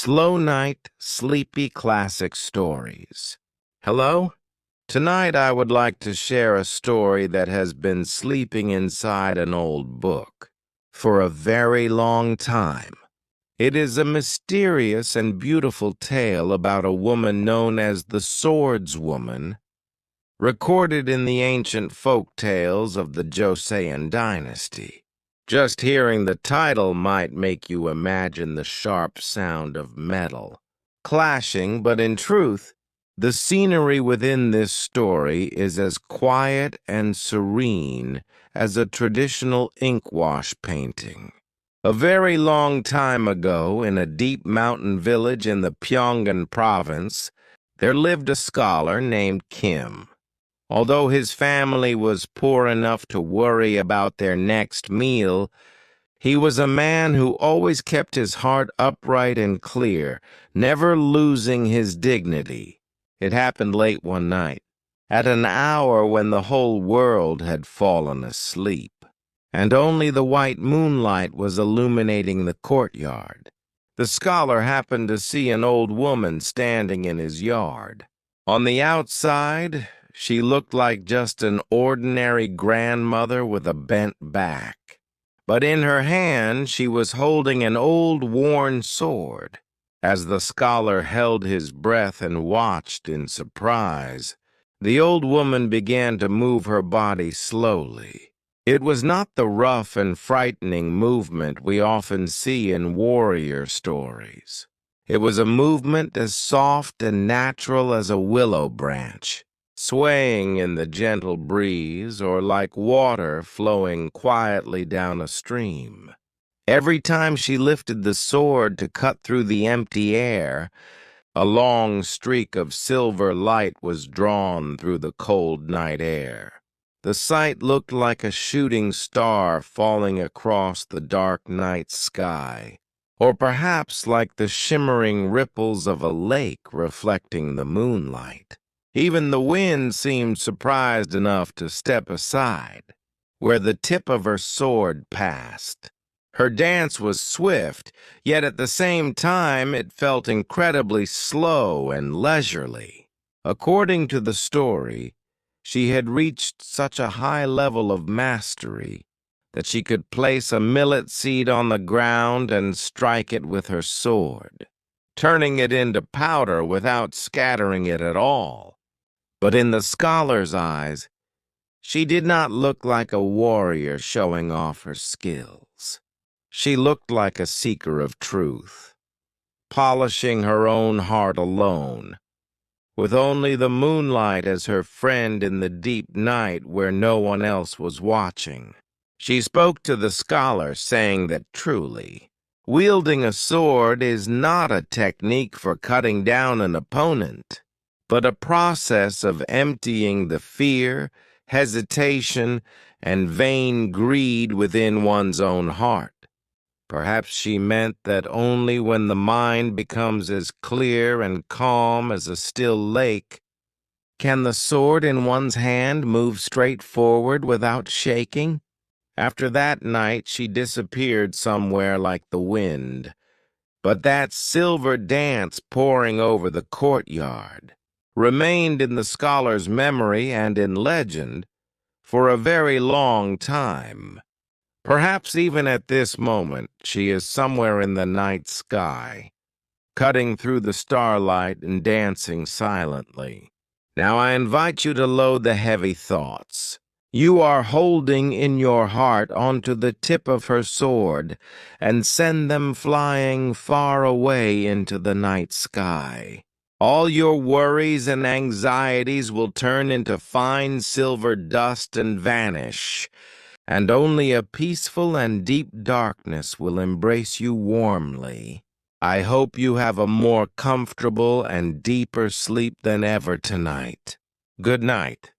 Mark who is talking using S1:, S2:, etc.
S1: Slow Night Sleepy Classic Stories. Hello? Tonight I would like to share a story that has been sleeping inside an old book for a very long time. It is a mysterious and beautiful tale about a woman known as the Swordswoman, recorded in the ancient folk tales of the Joseon dynasty. Just hearing the title might make you imagine the sharp sound of metal clashing, but in truth, the scenery within this story is as quiet and serene as a traditional ink-wash painting. A very long time ago, in a deep mountain village in the Pyongan province, there lived a scholar named Kim. Although his family was poor enough to worry about their next meal, he was a man who always kept his heart upright and clear, never losing his dignity. It happened late one night, at an hour when the whole world had fallen asleep, and only the white moonlight was illuminating the courtyard. The scholar happened to see an old woman standing in his yard. On the outside, she looked like just an ordinary grandmother with a bent back. But in her hand she was holding an old worn sword. As the scholar held his breath and watched in surprise, the old woman began to move her body slowly. It was not the rough and frightening movement we often see in warrior stories. It was a movement as soft and natural as a willow branch, swaying in the gentle breeze or like water flowing quietly down a stream. Every time she lifted the sword to cut through the empty air, a long streak of silver light was drawn through the cold night air. The sight looked like a shooting star falling across the dark night sky, or perhaps like the shimmering ripples of a lake reflecting the moonlight. Even the wind seemed surprised enough to step aside, where the tip of her sword passed. Her dance was swift, yet at the same time it felt incredibly slow and leisurely. According to the story, she had reached such a high level of mastery that she could place a millet seed on the ground and strike it with her sword, turning it into powder without scattering it at all. But in the scholar's eyes, she did not look like a warrior showing off her skills. She looked like a seeker of truth, polishing her own heart alone, with only the moonlight as her friend in the deep night where no one else was watching. She spoke to the scholar, saying that truly, wielding a sword is not a technique for cutting down an opponent, but a process of emptying the fear, hesitation, and vain greed within one's own heart. Perhaps she meant that only when the mind becomes as clear and calm as a still lake can the sword in one's hand move straight forward without shaking. After that night she disappeared somewhere like the wind, but that silver dance pouring over the courtyard remained in the scholar's memory and in legend for a very long time. Perhaps even at this moment she is somewhere in the night sky, cutting through the starlight and dancing silently. Now I invite you to load the heavy thoughts you are holding in your heart onto the tip of her sword and send them flying far away into the night sky. All your worries and anxieties will turn into fine silver dust and vanish, and only a peaceful and deep darkness will embrace you warmly. I hope you have a more comfortable and deeper sleep than ever tonight. Good night.